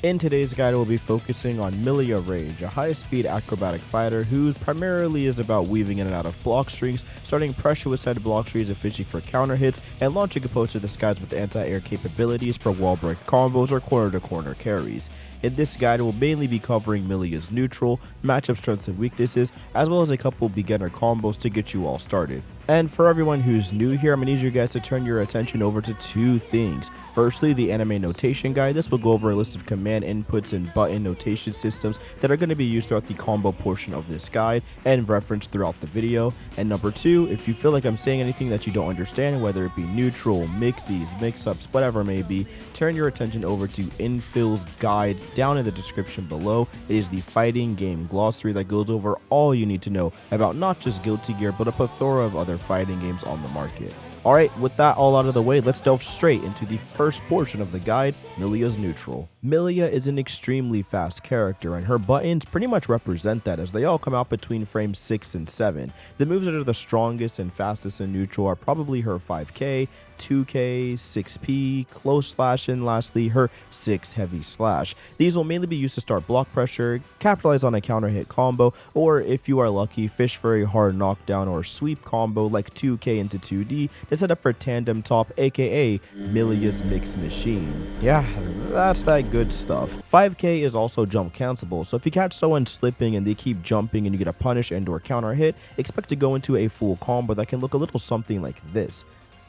In today's guide, we'll be focusing on Milla Rage, a high-speed acrobatic fighter who primarily is about weaving in and out of block strings, starting pressure with said block strings and fishing for counter hits, and launching opposed to the skies with anti-air capabilities for wall break combos or corner-to-corner carries. In this guide, we'll mainly be covering Millia's neutral, matchup strengths and weaknesses, as well as a couple beginner combos to get you all started. And for everyone who's new here, I'm going to need you guys to turn your attention over to two things. Firstly, the anime notation guide. This will go over a list of command inputs and button notation systems that are going to be used throughout the combo portion of this guide and referenced throughout the video. And number two, if you feel like I'm saying anything that you don't understand, whether it be neutral, mixies, mix-ups, whatever it may be, turn your attention over to Infill's guide down in the description below. It is the fighting game glossary that goes over all you need to know about not just Guilty Gear, but a plethora of other fighting games on the market. Alright, with that all out of the way, let's delve straight into the first portion of the guide, Millia's neutral. Millia is an extremely fast character, and her buttons pretty much represent that as they all come out between frames 6 and 7. The moves that are the strongest and fastest in neutral are probably her 5K, 2K, 6P, close slash, and lastly her 6 heavy slash. These will mainly be used to start block pressure, capitalize on a counter hit combo, or if you are lucky, fish for a hard knockdown or sweep combo like 2K into 2D to set up for tandem top, aka Millia's mix machine. Yeah, that's that good stuff. 5K is also jump cancelable, so if you catch someone slipping and they keep jumping and you get a punish and or counter hit, expect to go into a full combo that can look a little something like this.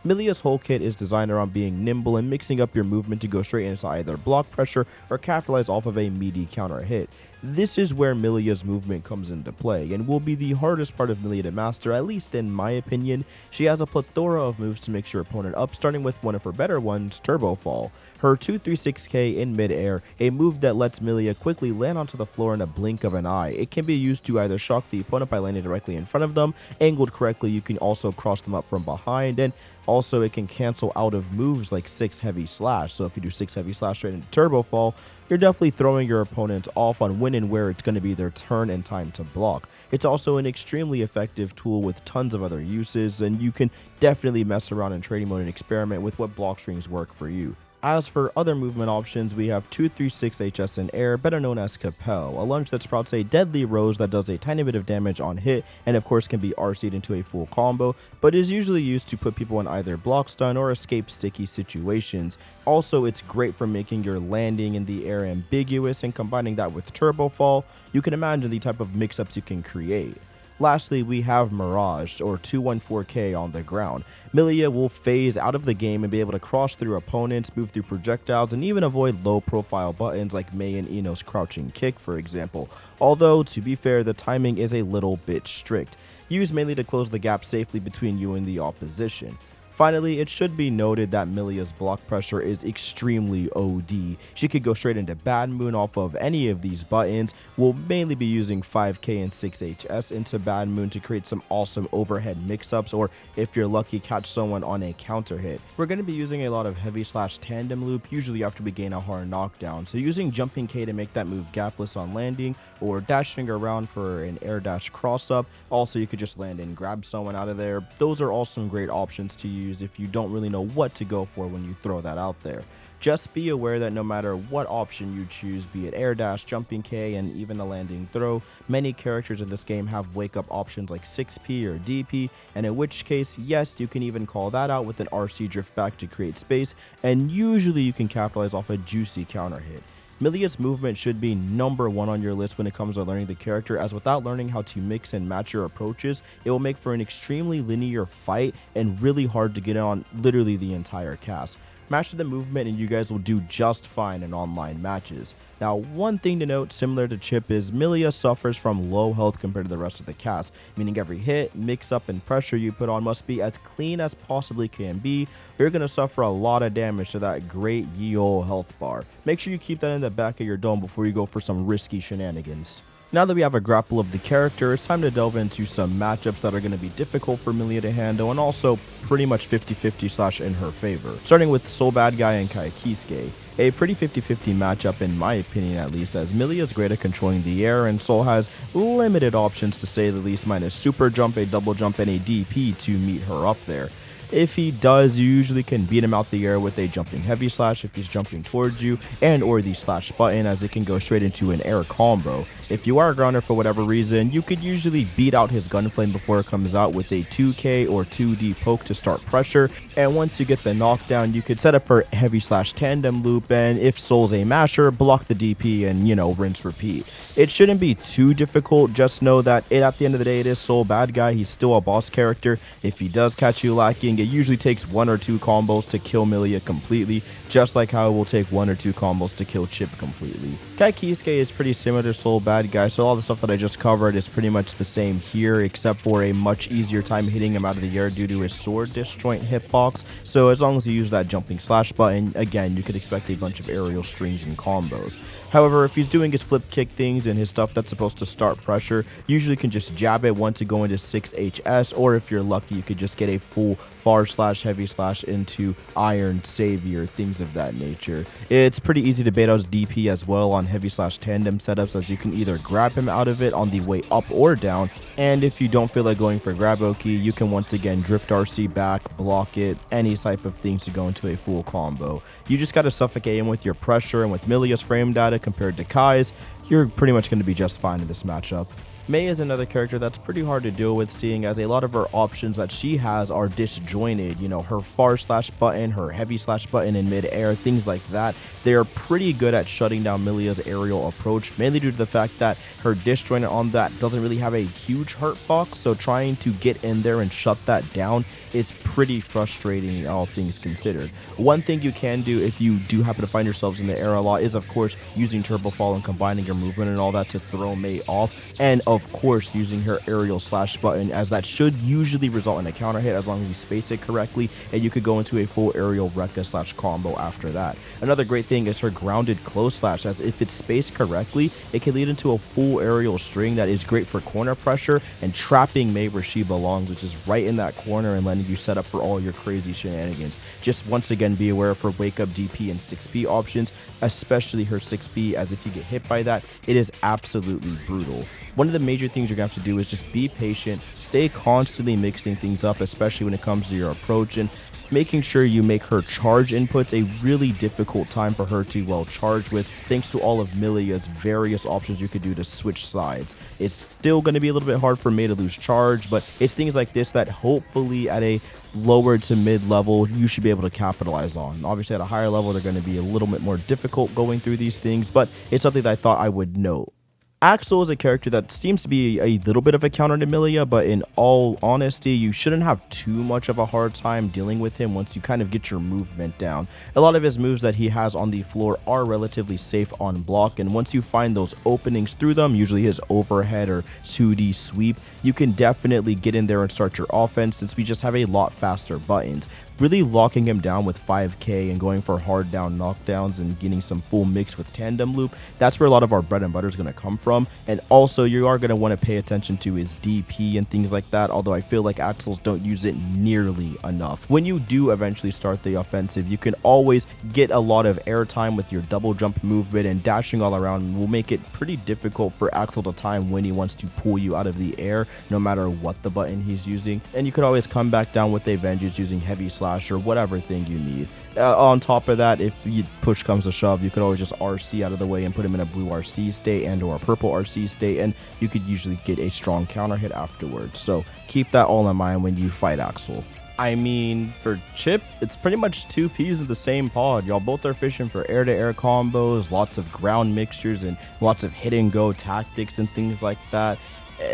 Millia's whole kit is designed around being nimble and mixing up your movement to go straight into either block pressure or capitalize off of a meaty counter hit. This is where Millia's movement comes into play and will be the hardest part of Millia to master, at least in my opinion. She has a plethora of moves to mix your opponent up, starting with one of her better ones, Turbo Fall. Her 236K in mid-air, a move that lets Millia quickly land onto the floor in a blink of an eye. It can be used to either shock the opponent by landing directly in front of them, angled correctly you can also cross them up from behind, and also it can cancel out of moves like 6 heavy slash. So if you do 6 heavy slash straight into Turbo Fall, you're definitely throwing your opponent off on when and where it's going to be their turn and time to block. It's also an extremely effective tool with tons of other uses, and you can definitely mess around in trading mode and experiment with what block strings work for you. As for other movement options, we have 236HS in air, better known as Capel, a lunge that sprouts a deadly rose that does a tiny bit of damage on hit and of course can be RC'd into a full combo, but is usually used to put people in either block stun or escape sticky situations. Also, it's great for making your landing in the air ambiguous, and combining that with Turbo Fall, you can imagine the type of mix-ups you can create. Lastly, we have Mirage, or 214K on the ground. Millia will phase out of the game and be able to cross through opponents, move through projectiles, and even avoid low-profile buttons like Mei and Ino's crouching kick, for example. Although, to be fair, the timing is a little bit strict, used mainly to close the gap safely between you and the opposition. Finally, it should be noted that Millia's block pressure is extremely OD. She could go straight into Bad Moon off of any of these buttons. We'll mainly be using 5K and 6HS into Bad Moon to create some awesome overhead mix-ups, or if you're lucky, catch someone on a counter hit. We're going to be using a lot of heavy slash tandem loop, usually after we gain a hard knockdown, so using jumping K to make that move gapless on landing, or dashing around for an air dash cross up. Also, you could just land and grab someone out of there. Those are all some great options to use if you don't really know what to go for when you throw that out there. Just be aware that no matter what option you choose, be it air dash, jumping K, and even a landing throw, many characters in this game have wake up options like 6P or DP, and in which case, yes, you can even call that out with an RC drift back to create space, and usually you can capitalize off a juicy counter hit. Millia's movement should be number one on your list when it comes to learning the character, as without learning how to mix and match your approaches, it will make for an extremely linear fight and really hard to get on literally the entire cast. Master the movement and you guys will do just fine in online matches. Now, one thing to note, similar to Chip, is Millia suffers from low health compared to the rest of the cast, meaning every hit, mix-up, and pressure you put on must be as clean as possibly can be, or you're going to suffer a lot of damage to that great ye olde health bar. Make sure you keep that in the back of your dome before you go for some risky shenanigans. Now that we have a grapple of the character, it's time to delve into some matchups that are going to be difficult for Millia to handle, and also pretty much 50-50 slash in her favor. Starting with Soul Bad Guy and Kai Kisuke. A pretty 50-50 matchup in my opinion at least, as Millia is great at controlling the air and Soul has limited options to say the least, minus super jump, a double jump, and a DP to meet her up there. If he does, you usually can beat him out the air with a jumping heavy slash if he's jumping towards you, and or the slash button, as it can go straight into an air combo. If you are a grounder for whatever reason, you could usually beat out his gunflame before it comes out with a 2K or 2D poke to start pressure, and once you get the knockdown, you could set up for heavy slash tandem loop, and if Soul's a masher, block the DP and, you know, rinse repeat. It shouldn't be too difficult, just know that at the end of the day, it is Soul bad guy, he's still a boss character. If he does catch you lacking, it usually takes 1 or 2 combos to kill Milla completely, just like how it will take 1 or 2 combos to kill Chip completely. Kisuke is pretty similar to Soul bad guy, so all the stuff that I just covered is pretty much the same here, except for a much easier time hitting him out of the air due to his sword disjoint hitbox. So as long as you use that jumping slash button, again, you could expect a bunch of aerial strings and combos. However, if he's doing his flip kick things and his stuff that's supposed to start pressure, usually can just jab it once to go into 6HS, or if you're lucky, you could just get a full far slash heavy slash into Iron Savior, things of that nature. It's pretty easy to bait out his DP as well on heavy slash tandem setups, as you can either grab him out of it on the way up or down, and if you don't feel like going for grab Oki, you can once again drift RC back, block it, any type of things to go into a full combo. You just gotta suffocate him with your pressure, and with Millia's frame data compared to Kai's, you're pretty much going to be just fine in this matchup. Mei is another character that's pretty hard to deal with, seeing as a lot of her options that she has are disjointed. You know, her far slash button, her heavy slash button in mid-air, things like that. They are pretty good at shutting down Millia's aerial approach, mainly due to the fact that her disjointed on that doesn't really have a huge hurt box, so trying to get in there and shut that down is pretty frustrating, all things considered. One thing you can do if you do happen to find yourselves in the air a lot is, of course, using Turbo Fall and combining your movement and all that to throw Mei off, and of course using her aerial slash button, as that should usually result in a counter hit as long as you space it correctly, and you could go into a full aerial Rekka slash combo after that. Another great thing is her grounded close slash, as if it's spaced correctly, it can lead into a full aerial string that is great for corner pressure and trapping Mei where she belongs, which is right in that corner, and letting you set up for all your crazy shenanigans. Just once again, be aware of her wake up DP and 6P options, especially her 6P, as if you get hit by that, it is absolutely brutal. One of the major things you're going to have to do is just be patient, stay constantly mixing things up, especially when it comes to your approach, and making sure you make her charge inputs a really difficult time for her to, well, charge with, thanks to all of Millia's various options you could do to switch sides. It's still going to be a little bit hard for Mei to lose charge, but it's things like this that hopefully at a lower to mid level you should be able to capitalize on. Obviously at a higher level they're going to be a little bit more difficult going through these things, but it's something that I thought I would note. Axel is a character that seems to be a little bit of a counter to Millia, but in all honesty, you shouldn't have too much of a hard time dealing with him once you kind of get your movement down. A lot of his moves that he has on the floor are relatively safe on block, and once you find those openings through them, usually his overhead or 2D sweep, you can definitely get in there and start your offense, since we just have a lot faster buttons. Really locking him down with 5K and going for hard down knockdowns and getting some full mix with tandem loop, that's where a lot of our bread and butter is going to come from. And also you are going to want to pay attention to his DP and things like that, although I feel like Axels don't use it nearly enough. When you do eventually start the offensive, you can always get a lot of airtime with your double jump movement, and dashing all around will make it pretty difficult for Axel to time when he wants to pull you out of the air, no matter what the button he's using. And you could always come back down with a vengeance using heavy slash or whatever thing you need. On top of that, if push comes to shove, you could always just RC out of the way and put him in a blue RC state and or a purple RC state, and you could usually get a strong counter hit afterwards. So keep that all in mind when you fight Axel. I mean, for Chip, it's pretty much 2 peas in the same pod. Y'all both are fishing for air-to-air combos, lots of ground mixtures, and lots of hit-and-go tactics and things like that.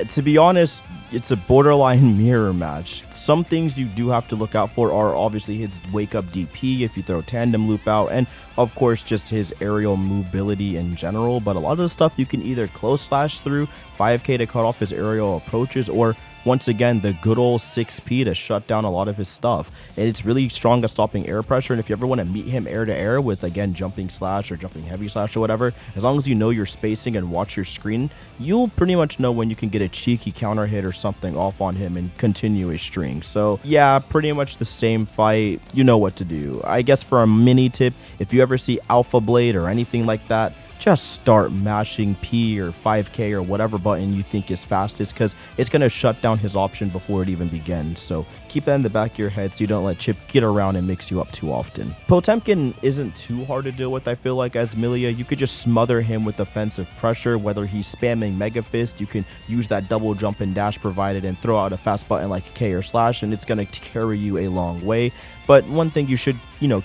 To be honest, it's a borderline mirror match. Some things you do have to look out for are obviously his wake up DP if you throw tandem loop out, and of course just his aerial mobility in general, but a lot of the stuff you can either close slash through, 5K to cut off his aerial approaches, or once again the good old 6P to shut down a lot of his stuff. And it's really strong at stopping air pressure, and if you ever want to meet him air to air with, again, jumping slash or jumping heavy slash or whatever, as long as you know your spacing and watch your screen, you'll pretty much know when you can get a cheeky counter hit or something off on him and continue a string. So yeah, pretty much the same fight, you know what to do. I guess for a mini tip, if you ever see Alpha Blade or anything like that, just start mashing P or 5K or whatever button you think is fastest, because it's going to shut down his option before it even begins. So keep that in the back of your head so you don't let Chip get around and mix you up too often. Potemkin isn't too hard to deal with, I feel like, as Milla. You could just smother him with offensive pressure, whether he's spamming Mega Fist. You can use that double jump and dash provided and throw out a fast button like K or Slash, and it's going to carry you a long way. But one thing you should,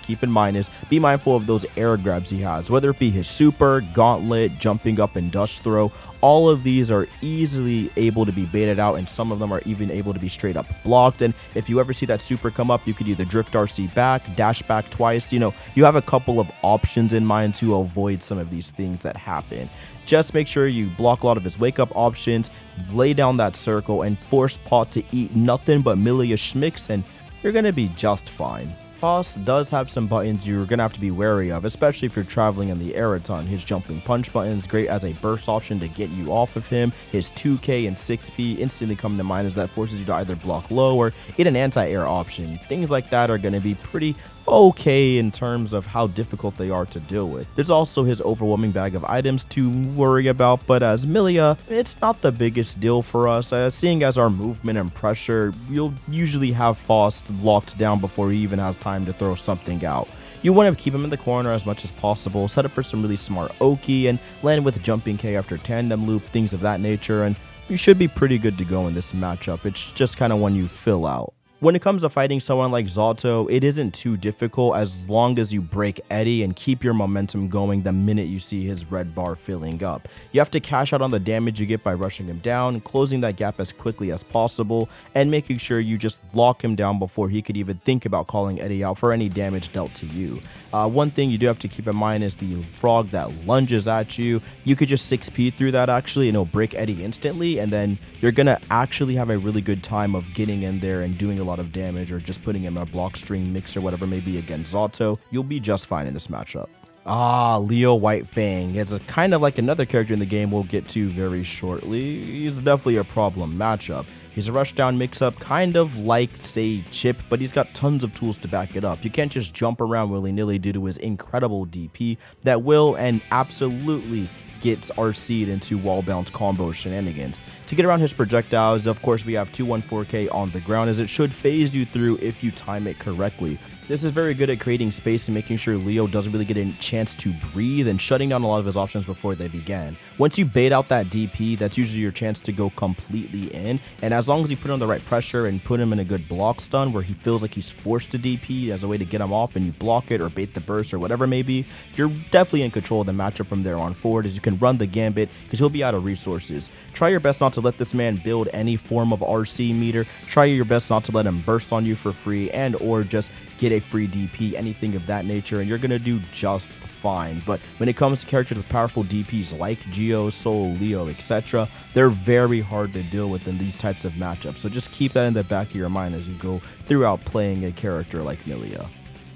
keep in mind is be mindful of those air grabs he has, whether it be his super, gauntlet, jumping up, and dust throw. All of these are easily able to be baited out, and some of them are even able to be straight up blocked. And if you ever see that super come up, you could either drift RC back, dash back twice. You have a couple of options in mind to avoid some of these things that happen. Just make sure you block a lot of his wake up options, lay down that circle, and force Pot to eat nothing but Milla Schmicks, and you're going to be just fine. Foss does have some buttons you're going to have to be wary of, especially if you're traveling in the air a ton. His jumping punch button is great as a burst option to get you off of him. His 2K and 6P instantly come to mind, as that forces you to either block low or hit an anti-air option. Things like that are going to be pretty okay in terms of how difficult they are to deal with. There's also his overwhelming bag of items to worry about, but as Milla, it's not the biggest deal for us, seeing as our movement and pressure, you'll usually have Faust locked down before he even has time to throw something out. You want to keep him in the corner as much as possible, set up for some really smart Oki, and land with jumping K after tandem loop, things of that nature, and you should be pretty good to go in this matchup. It's just kind of one you fill out. When it comes to fighting someone like Zato, it isn't too difficult as long as you break Eddie and keep your momentum going the minute you see his red bar filling up. You have to cash out on the damage you get by rushing him down, closing that gap as quickly as possible, and making sure you just lock him down before he could even think about calling Eddie out for any damage dealt to you. One thing you do have to keep in mind is the frog that lunges at you. You could just 6P through that actually, and it'll break Eddie instantly, and then you're gonna actually have a really good time of getting in there and doing a lot of damage, or just putting him a block string mix or whatever may be against Zato. You'll be just fine in this matchup. Leo White Fang. It's kind of like another character in the game we'll get to very shortly. He's definitely a problem matchup. He's a rushdown mix-up, kind of like, say, Chip, but he's got tons of tools to back it up. You can't just jump around willy-nilly due to his incredible DP that will and absolutely gets RC'd into wall bounce combo shenanigans. To get around his projectiles, of course, we have 214K on the ground, as it should phase you through if you time it correctly. This is very good at creating space and making sure Leo doesn't really get a chance to breathe and shutting down a lot of his options before they begin. Once you bait out that DP, that's usually your chance to go completely in, and as long as you put on the right pressure and put him in a good block stun where he feels like he's forced to DP as a way to get him off, and you block it or bait the burst or whatever it may be, you're definitely in control of the matchup from there on forward, as you can run the gambit because he'll be out of resources. Try your best not to let this man build any form of RC meter. Try your best not to let him burst on you for free and or just get a free DP, anything of that nature, and you're going to do just fine. But when it comes to characters with powerful DPs like Geo, Soul, Leo, etc., they're very hard to deal with in these types of matchups. So just keep that in the back of your mind as you go throughout playing a character like Milla.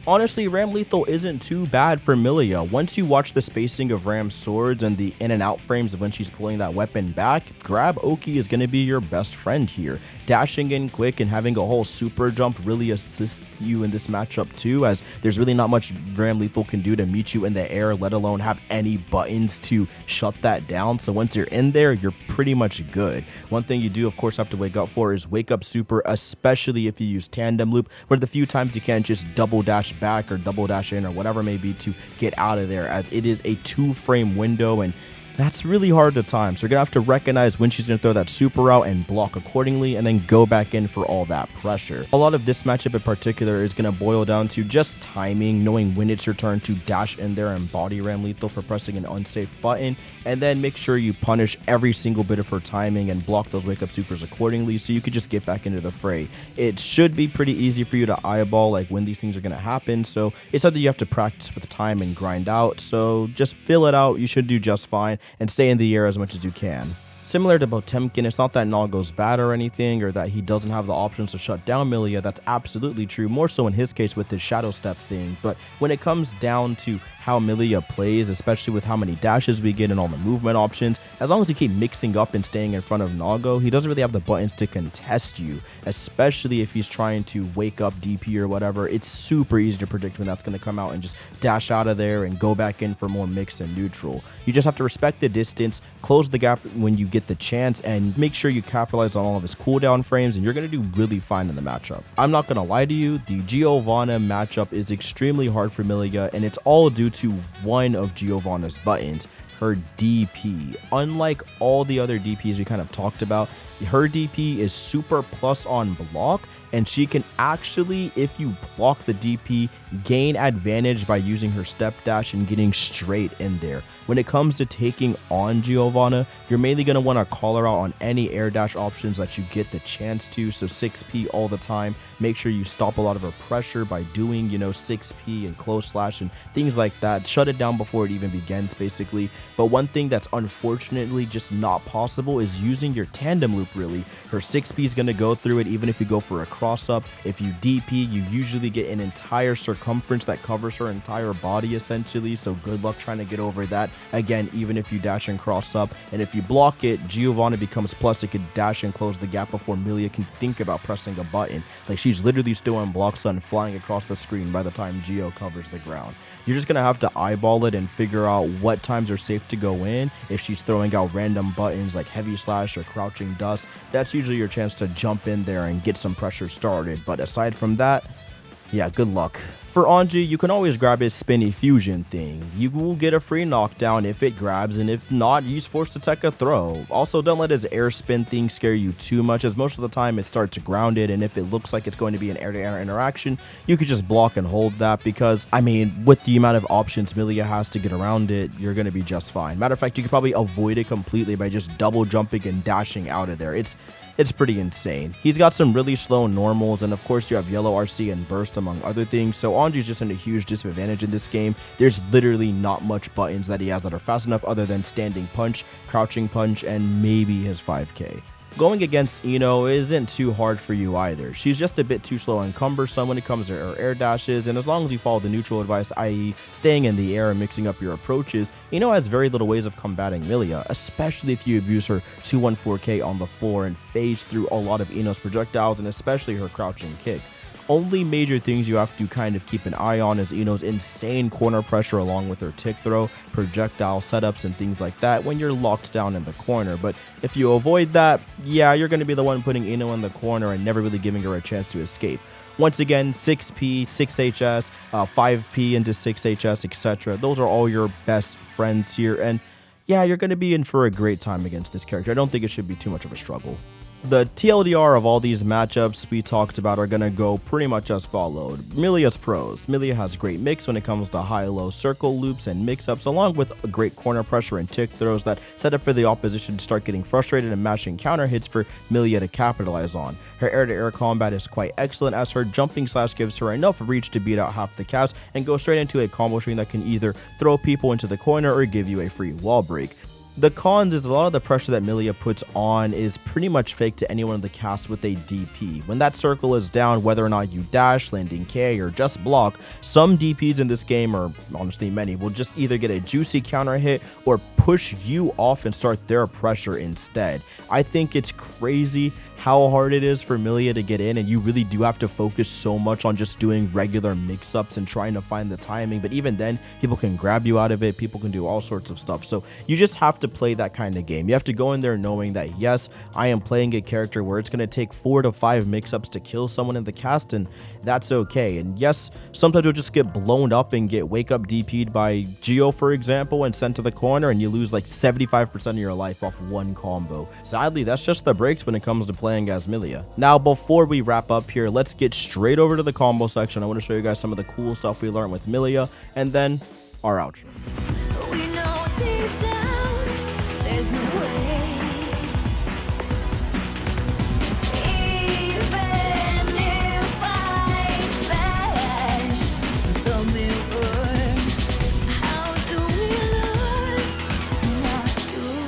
Honestly, Ram Lethal isn't too bad for Milla. Once you watch the spacing of Ram's swords and the in and out frames of when she's pulling that weapon back, grab Oki is going to be your best friend here. Dashing in quick and having a whole super jump really assists you in this matchup too, as there's really not much Ram Lethal can do to meet you in the air, let alone have any buttons to shut that down. So once you're in there, you're pretty much good. One thing you do, of course, have to wake up for is wake up super, especially if you use tandem loop, where the few times you can just double dash back or double dash in or whatever it may be to get out of there, as it is a 2-frame window and that's really hard to time. So you're gonna have to recognize when she's gonna throw that super out and block accordingly, and then go back in for all that pressure. A lot of this matchup in particular is gonna boil down to just timing, knowing when it's your turn to dash in there and body Ram Lethal for pressing an unsafe button, and then make sure you punish every single bit of her timing and block those wake up supers accordingly so you could just get back into the fray. It should be pretty easy for you to eyeball like when these things are gonna happen, so it's something you have to practice with time and grind out. So just fill it out, you should do just fine, and stay in the air as much as you can. Similar to Potemkin, it's not that Nago's bad or anything, or that he doesn't have the options to shut down Millia. That's absolutely true, more so in his case with his Shadow Step thing. But when it comes down to how Millia plays, especially with how many dashes we get and all the movement options, as long as you keep mixing up and staying in front of Nago, he doesn't really have the buttons to contest you, especially if he's trying to wake up DP or whatever. It's super easy to predict when that's going to come out and just dash out of there and go back in for more mixed and neutral. You just have to respect the distance, close the gap when you get the chance, and make sure you capitalize on all of his cooldown frames, and you're going to do really fine in the matchup. I'm not going to lie to you, the Giovanna matchup is extremely hard for Millia, and it's all due to one of Giovanna's buttons, her DP. Unlike all the other DPs we kind of talked about, her DP is super plus on block, and she can actually, if you block the DP, gain advantage by using her step dash and getting straight in there. When it comes to taking on Giovanna, you're mainly going to want to call her out on any air dash options that you get the chance to, so 6P all the time. Make sure you stop a lot of her pressure by doing, 6P and close slash and things like that. Shut it down before it even begins, basically. But one thing that's unfortunately just not possible is using your tandem loop, really. Her 6P is going to go through it even if you go for a cross up. If you DP, you usually get an entire circumference that covers her entire body, essentially, so good luck trying to get over that. Again, even if you dash and cross up, and if you block it, Giovanna becomes plus. It could dash and close the gap before Millia can think about pressing a button. Like, she's literally still on block stun flying across the screen by the time Gio covers the ground. You're just gonna have to eyeball it and figure out what times are safe to go in. If she's throwing out random buttons like heavy slash or crouching dust, that's usually your chance to jump in there and get some pressure started. But aside from that, yeah, good luck. For Anji, you can always grab his spinny fusion thing. You will get a free knockdown if it grabs, and if not, he's forced to take a throw. Also, don't let his air spin thing scare you too much, as most of the time it starts grounded, and if it looks like it's going to be an air-to-air interaction, you could just block and hold that, because, I mean, with the amount of options Millia has to get around it, you're going to be just fine. Matter of fact, you could probably avoid it completely by just double jumping and dashing out of there. It's pretty insane. He's got some really slow normals, and of course you have yellow RC and burst among other things, so Anji's just in a huge disadvantage in this game. There's literally not much buttons that he has that are fast enough other than standing punch, crouching punch, and maybe his 5K. Going against Ino isn't too hard for you either. She's just a bit too slow and cumbersome when it comes to her air dashes, and as long as you follow the neutral advice, i.e. staying in the air and mixing up your approaches, Ino has very little ways of combating Millia, especially if you abuse her 214K on the floor and phase through a lot of Ino's projectiles, and especially her crouching kick. Only major things you have to kind of keep an eye on is Ino's insane corner pressure along with her tick throw, projectile setups, and things like that when you're locked down in the corner. But if you avoid that, yeah, you're going to be the one putting Ino in the corner and never really giving her a chance to escape. Once again, 6P, 6HS, 5P into 6HS, etc. Those are all your best friends here, and yeah, you're going to be in for a great time against this character. I don't think it should be too much of a struggle. The TLDR of all these matchups we talked about are going to go pretty much as followed. Millia's pros. Millia has great mix when it comes to high-low circle loops and mix-ups, along with a great corner pressure and tick throws that set up for the opposition to start getting frustrated and mashing counter hits for Millia to capitalize on. Her air-to-air combat is quite excellent, as her jumping slash gives her enough reach to beat out half the cast and go straight into a combo string that can either throw people into the corner or give you a free wall break. The cons is a lot of the pressure that Millia puts on is pretty much fake to anyone in the cast with a DP. When that circle is down, whether or not you dash, landing K, or just block, some DPs in this game, or honestly many, will just either get a juicy counter hit or push you off and start their pressure instead. I think it's crazy how hard it is for Millia to get in, and you really do have to focus so much on just doing regular mix-ups and trying to find the timing. But even then, people can grab you out of it, people can do all sorts of stuff. So you just have to play that kind of game. You have to go in there knowing that, yes, I am playing a character where it's going to take 4 to 5 mix-ups to kill someone in the cast, and that's okay. And yes, sometimes you'll just get blown up and get wake-up DP'd by Gio, for example, and sent to the corner, and you lose like 75% of your life off one combo. Sadly, that's just the breaks when it comes to playing as Millia. Now, before we wrap up here, let's get straight over to the combo section. I want to show you guys some of the cool stuff we learned with Millia, and then our outro. We know deep down there's no way. Even if I smash the mirror, how do we learn? Not you.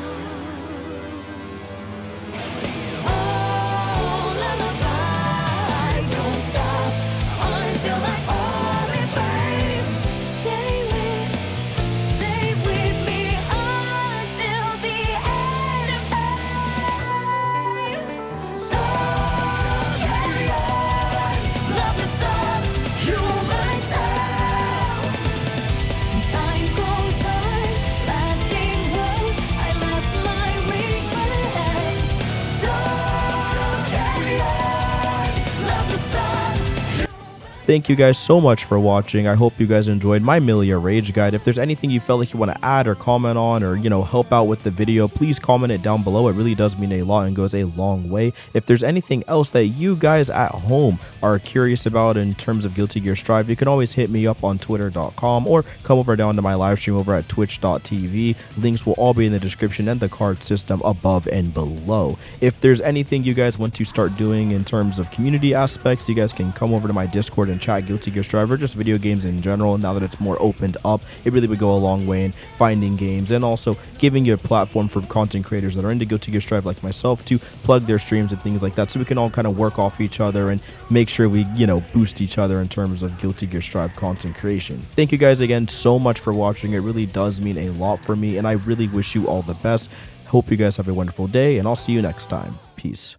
Thank you guys so much for watching. I hope you guys enjoyed my Milla Rage guide. If there's anything you felt like you want to add or comment on, or help out with the video, please comment it down below. It really does mean a lot and goes a long way. If there's anything else that you guys at home are curious about in terms of Guilty Gear Strive, you can always hit me up on twitter.com or come over down to my live stream over at twitch.tv. Links will all be in the description and the card system above and below. If there's anything you guys want to start doing in terms of community aspects, you guys can come over to my Discord and chat Guilty Gear Strive or just video games in general. Now that it's more opened up, it really would go a long way in finding games and also giving you a platform for content creators that are into Guilty Gear Strive like myself to plug their streams and things like that, so we can all kind of work off each other and make sure we boost each other in terms of Guilty Gear Strive content creation. Thank you guys again so much for watching. It really does mean a lot for me, and I really wish you all the best. Hope you guys have a wonderful day, and I'll see you next time. Peace.